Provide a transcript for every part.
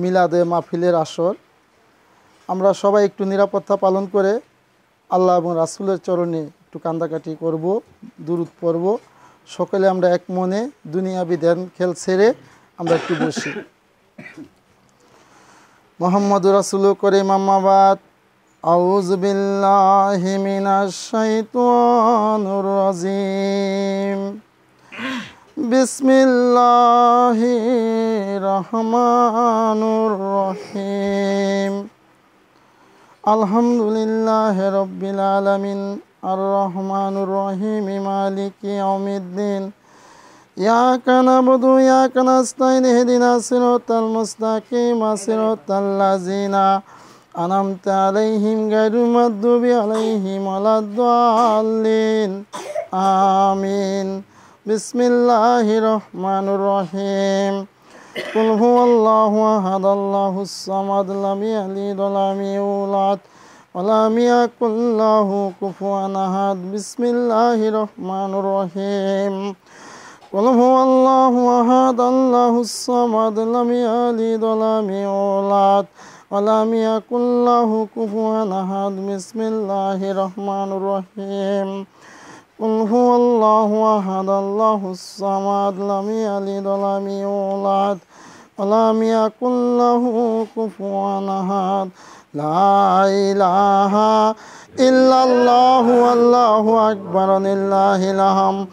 মিলাদে মাহফিলের আসর। আমরা সবাই একটু নিরাপত্তা পালন করে আল্লাহ এবং রাসূলের চরণে একটু কান্দাকাটি করব, দুরূদ পড়ব। সকলে আমরা এক মনে দুনিয়াবি ধ্যান খেল ছেড়ে আমরা একটু বসি। মুহাম্মদুর রাসূলুল্লাহ করিম আম্মা বাদ। আউযু বিল্লাহি মিনাশ শাইতানির রাজিম। বিসমিল্লাহির রহমানির রহিম। আলহামদুলিল্লাহি রাব্বিল আলামিন আর রহমানির রহিম মালিকি ইয়াউমিদ্দিন। ইয়াকা না'বুদু ওয়া ইয়াকা নাস্তাইন ইহদিনাস সিরাতাল মুস্তাকিম সিরাতাল লাযিনা আন'আমতা আলাইহিম গায়রিল মাগদুবি আলাইহিম ওয়ালাদ-দাল্লিন। আমিন। বিসমিল্লাহির রহমানির রহিম। কুল হুয়াল্লাহু আহাদ আল্লাহুস সামাদ লাম ইয়ালিদ ওয়া লাম ইউলাদ ওয়া লাম ইয়াকুল লাহু কুফুয়ান আহাদ। বিসমিল্লাহির রহমানির রহিম। কুল হুয়াল্লাহু আহাদ আল্লাহুস সামাদ লাম ইয়ালিদ ওয়া লাম ইউলাদ ওয়া লাম ইয়াকুল লাহু কুফুয়ান আহাদ। বিসমিল্লাহির রহমানির রহিম। কুল হুয়াল্লাহু আহাদ আল্লাহুস সামাদ লাম ইয়ালিদ ওয়া লাম ইউলাদ ওয়া লাম ইয়াকুল লাহু কুফুয়ান আহাদ। লা ইলাহা ইল্লাল্লাহু আল্লাহু আকবার লিল্লাহিল হামদ।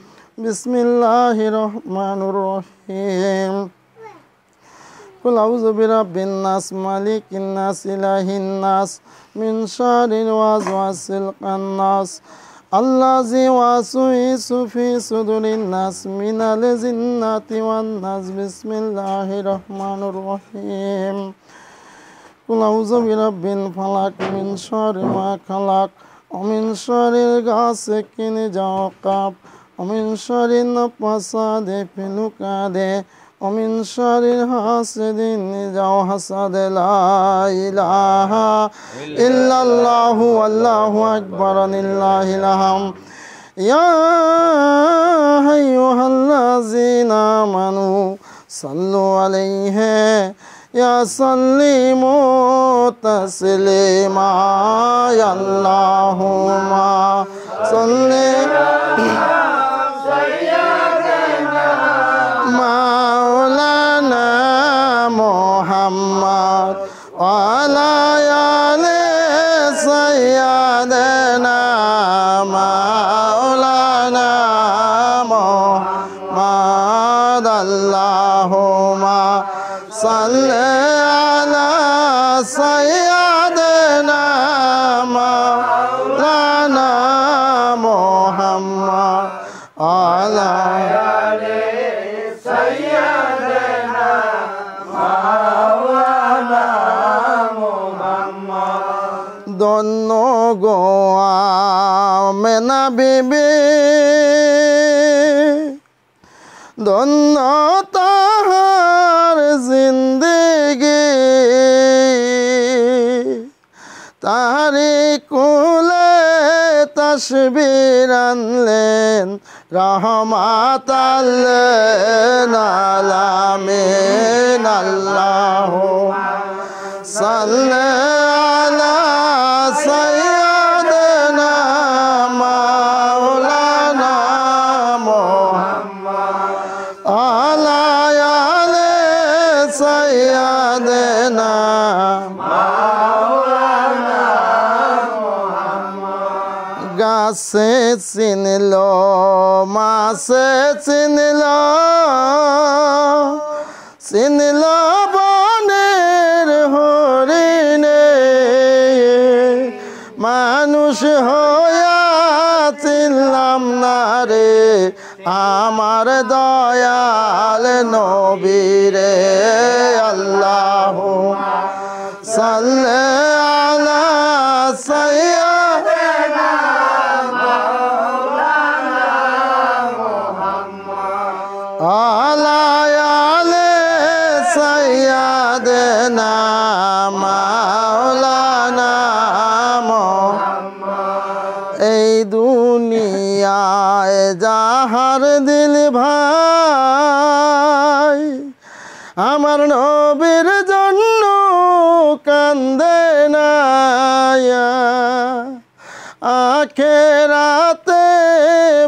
বিসমিল্লাহির রহমানির রহিম। কুল আউযু বিরাব্বিন নাস মালিকিন নাস ইলাহিন নাস মিন শাররিল ওয়াসওয়াসিল খান্নাস আল্লাযী ওয়াসওয়াসু ফি সুদুরিন নাস মিনাল জিন্নাতি ওয়ান নাস। বিসমিল্লাহির রহমানির রহিম। কুল আউযু বিরাব্বিল ফালাক মিন শাররি মা খালাক ওয়া মিন শাররিল গাসিকিন ইযা ওয়াকাব ওয়া মিন শাররিন নাফাসাতি ফিল উকাদ ওয়া মিন শাররিল হাসিদিন ইযা হাসাদ। লা ইলাহা ইল্লাল্লাহু আল্লাহু আকবার লিল্লাহিল হামদ। ইয়া আইয়ুহাল্লাযীনা আমানু সাল্লু আলাইহি ইয়া সাল্লিমু তাসলিমা। আল্লাহুম্মা সাল্লি মাওলানা মুহাম্মদ ওয়া আলা আলি সাইয়্যিদানা মাওলানা মুহাম্মদ। আল্লাহুম্মা সাল্লি আলা সাইয়্যিদিনা মাওলানা মুহাম্মদ আলা আলি সাইয়্যিদিনা মাওলানা মুহাম্মদ। ধন্য গো আমেনা বিবি, ধন্য তাহার জিন্দেগি, তাহারি কুলে তাসবীর আনলেন রহমাতাল আলামিন। আল্লাহুম্মা সাল্লি আলা সাইয়্যিদিনা মাওলানা মুহাম্মদ আলা আলি সাইয়্যিদিনা মাওলানা মুহাম্মদ। গাছে চিনল মাছে চিনল, চিনল বনের হরিণে, মানুষ হইয়া চিনলাম না রে আমার দয়াল নবীরে। আল্লাহুম্মা সাল্লি আলা সাইয়্যিদিনা মাওলানা মুহাম্মদ আলা আলি সাইয়্যিদিনা মাওলানা মুহাম্মদ। এই দুনিয়ায় যাহার দিল ভাই আমার নবীর জন্য দেনায়া আখেরাতে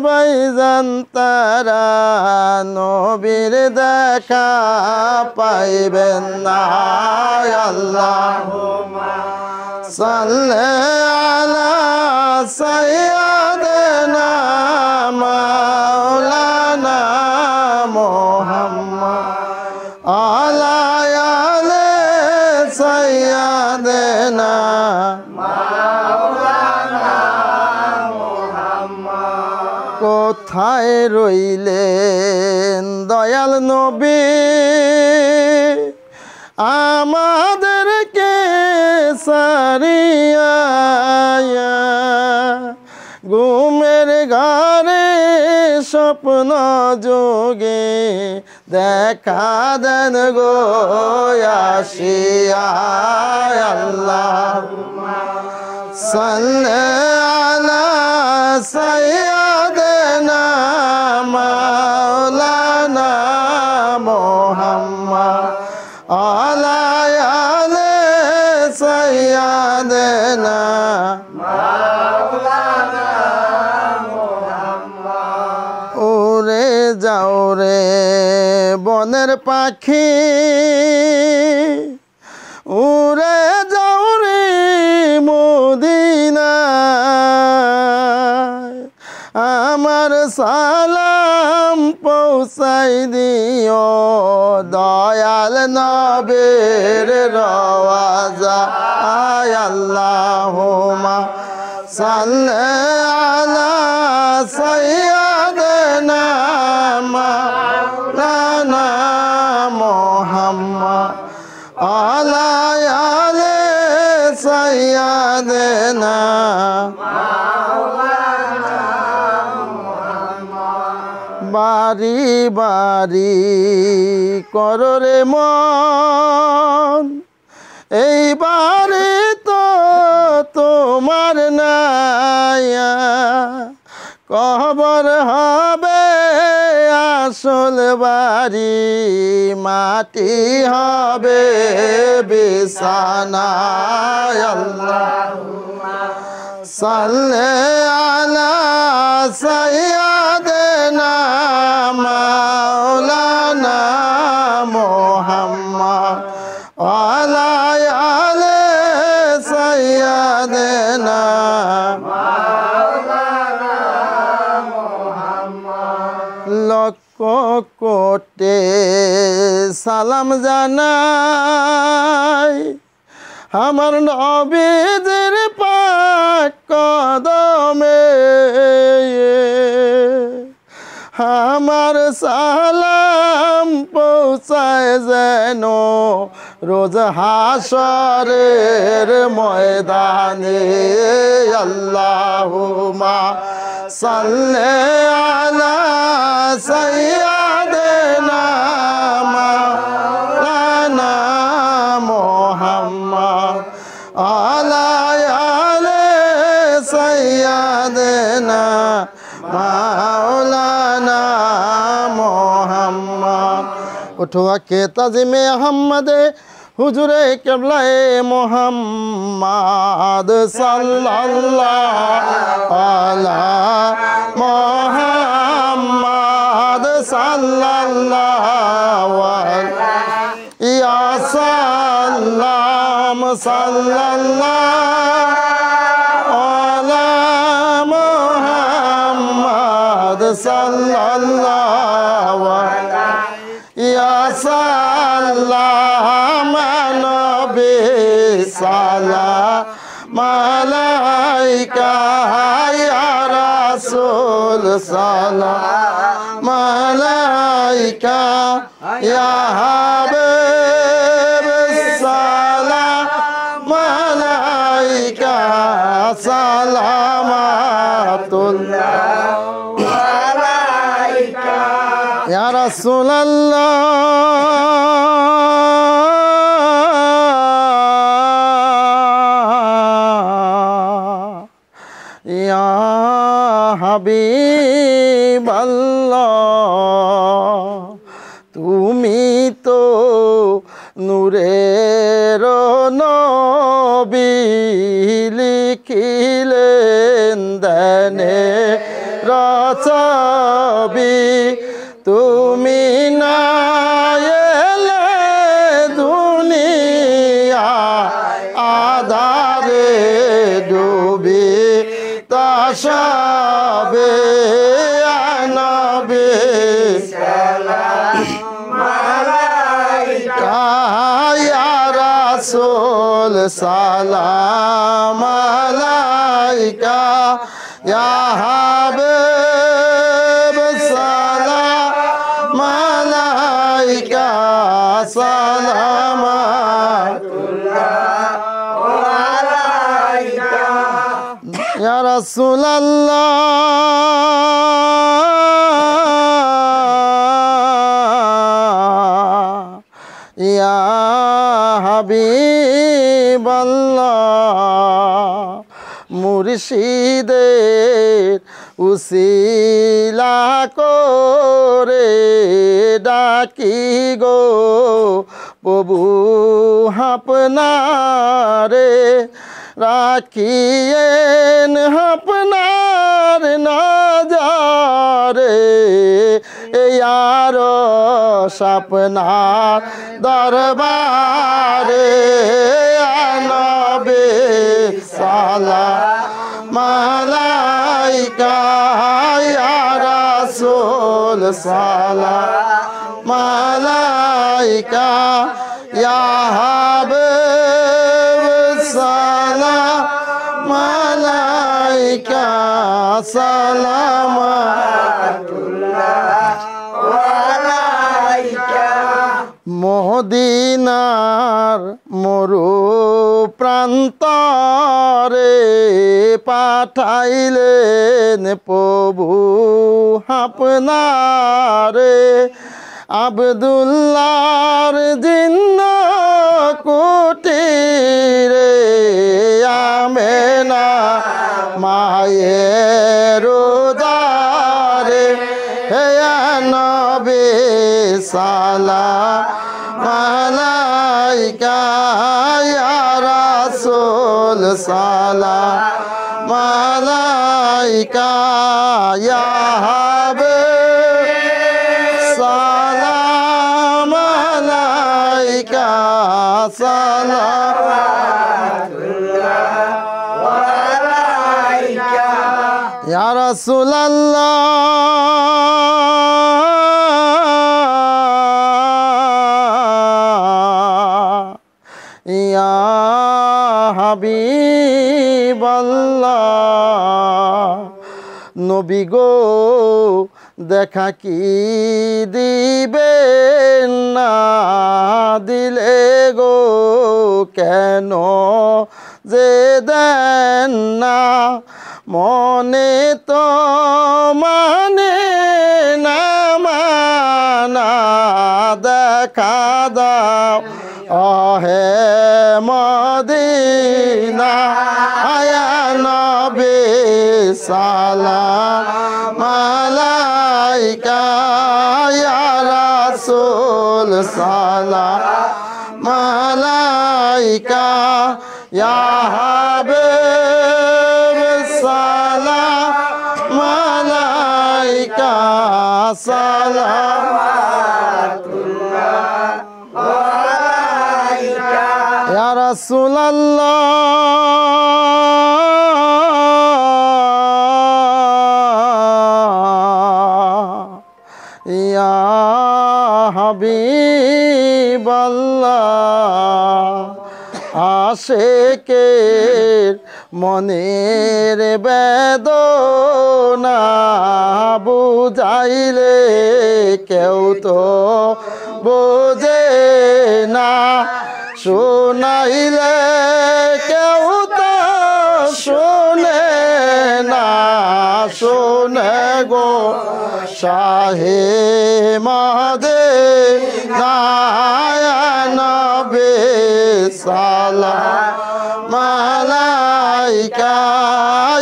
ভাইজান তারা নবীর দেখা পাইবেন না। আল্লাহুম্মা সাল্লি আলা সাইয়্যিদিনা মাওলানা মুহাম্মদ আলা আলি সাইয়্যিদিনা মাওলানা মুহাম্মদ। কোথায় রইলেন দয়াল নবী আমাদেরকে সারিয়া ঘুমের ঘরে স্বপ্ন যোগে দেখা দেন গো আসিয়া। আল্লাহুম্মা সাল্লি আলা সাইয়্যিদিনা মাওলানা মুহাম্মদ আলা আলি সাইয়্যিদিনা মাওলানা মুহাম্মদ। ওরে যাও রে বনের পাখি উড়ে যাও রে মদিনায় আমার সালাম পৌঁছাই দিও দয়াল নবীর রওজায়। আল্লাহুম্মা সাল্লি আলা সাইয়্যিদিনা মাওলানা মুহাম্মদ আলা আলি সাইয়্যিদিনা মাওলানা মুহাম্মদ। বাড়ি বাড়ি করো রে মন এই বাড়ি তো তোমার নাইয়া কবর হবে আসল বাড়ি মাটি হবে বিছানা। আল্লাহুম্মা সাল্লি আলা সাইয়্যিদিনা মাওলানা মুহাম্মদ আলা আলি সাইয়্যিদিনা মাওলানা মুহাম্মদ। লক্ষ কোটি সালাম জানাই আমার নবীজির পাক কদমে আমার সালাম পৌঁছায় যেন রোজ হাসরের ময়দানে। আল্লাহুম্মা সাল্লি আলা সাইয়্যিদিনা মাওলানা মুহাম্মদ আলা আলি সাইয়্যিদিনা মাওলানা মুহাম্মদ। উঠোয়া কে তাজিমে আহমদে হুজুরে কেবলায়ে মুহাম্মদ সাল্লাল্লাহু আলা মুহাম্মদ সাল্লাল্লাহু আলাইহি ইয়া সাল্লাম সাল্লাল্লাহু আলা মুহাম্মদ সাল্লাল্লাহু আলাইহি ইয়া সাল্লাম নবী সালাম আলাইকা ইয়া রাসূল সালাম আলাইকা ইয়া হাবিব সালাম আলাইকা সালামাতুল্লাহ আলাইকা ইয়া রাসূলুল্লাহ ইয়া হাবিবাল্লাহ তুমি তো নূরের নূর রাসূল সালাম আলাইকা ইয়া হাবিব সালাম আলাইকা সালামাতুল্লাহ আলাইকা ইয়া রাসূলুল্লাহ ইয়া হাবিবাল্লাহ মুর্শিদের উসিলা করে ডাকি গো প্রভু আপনারে রাখিয়েন আপনার নজরে ইয়ারো আপনার দরবারে নবী সালাম আলাইকা ইয়া রাসূল সালাম আলাইকা ইয়া হাবিব সালাম আলাইকা সালামাতুল্লাহ আলাইকা মদিনার মরু প্রান্তরে পাঠাইলেন প্রভু আপনারে আব্দুল্লাহর জিন্ন কুটিরে আমেনা মায়ের উদারে হে নবী সালাম আলাইকা ইয়া রাসূল সালাম আলাইকা ইয়া হাবিব সালাম আলাইকা সালামাতুল্লাহ আলাইকা ইয়া রাসূলুল্লাহ ইয়া হাবিবাল্লাহ নবী গো দেখা কি দিবেন না দিলে গো কেন যে দেন না মনে তো মানে না মানা দেখা দাও অহে মদিনা আয়া নবী সালাম আলাইকা ইয়া রাসূল সালাম আলাইকা ইয়া হাবিব সালাম আলাইকা সালামাতুল্লাহ আলাইকা ইয়া রাসূলুল্লাহ ইয়া হাবিবাল্লাহ আশিকের মনের বেদনা বুঝাইলে কেউ তো বোঝে না শোনাইলে কেউ তো শোনে না শোনে গো শাহে মদিনা নবী সালাম আলাইকা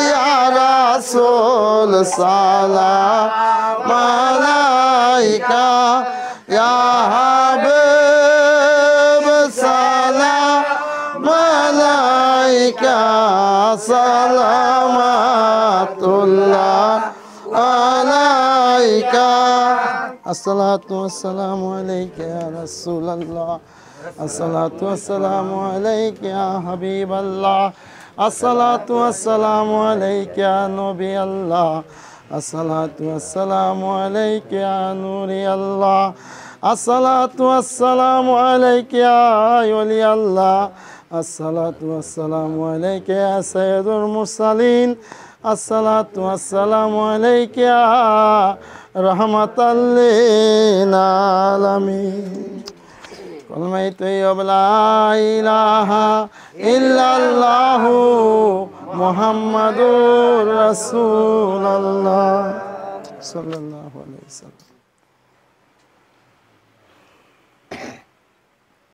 ইয়া রাসূল সালাম আলাইকা ইয়া হাবিব সালাম আলাইকা সালামাতুল্লাহ আলাইকা আসসালাতু ওয়াসসালামু আলাইকা ইয়া রাসূলুল্লাহ আসসালাতু ওয়াসসালামু আলাইকা ইয়া হাবিবাল্লাহ আসসালাতু ওয়াসসালামু আলাইকা ইয়া নবী আল্লাহ আসসালাতু ওয়াসসালামু আলাইকা ইয়া নূরি আল্লাহ আসসালাতু ওয়াসসালামু আলাইকা ইয়া ওলি আল্লাহ, আসসালাতু ওয়াসসালামু আলাইকা ইয়া সাইয়্যিদুল মুরসালিন, আসসালাতু ওয়াসসালামু আলাইকা ইয়া রাহমাতাল লিল আলামিন। কলমায়ে তৈয়ব লা ইলাহা ইল্লাল্লাহু মুহাম্মাদুর রাসূলুল্লাহ সাল্লাল্লাহু আলাইহি ওয়াসাল্লাম।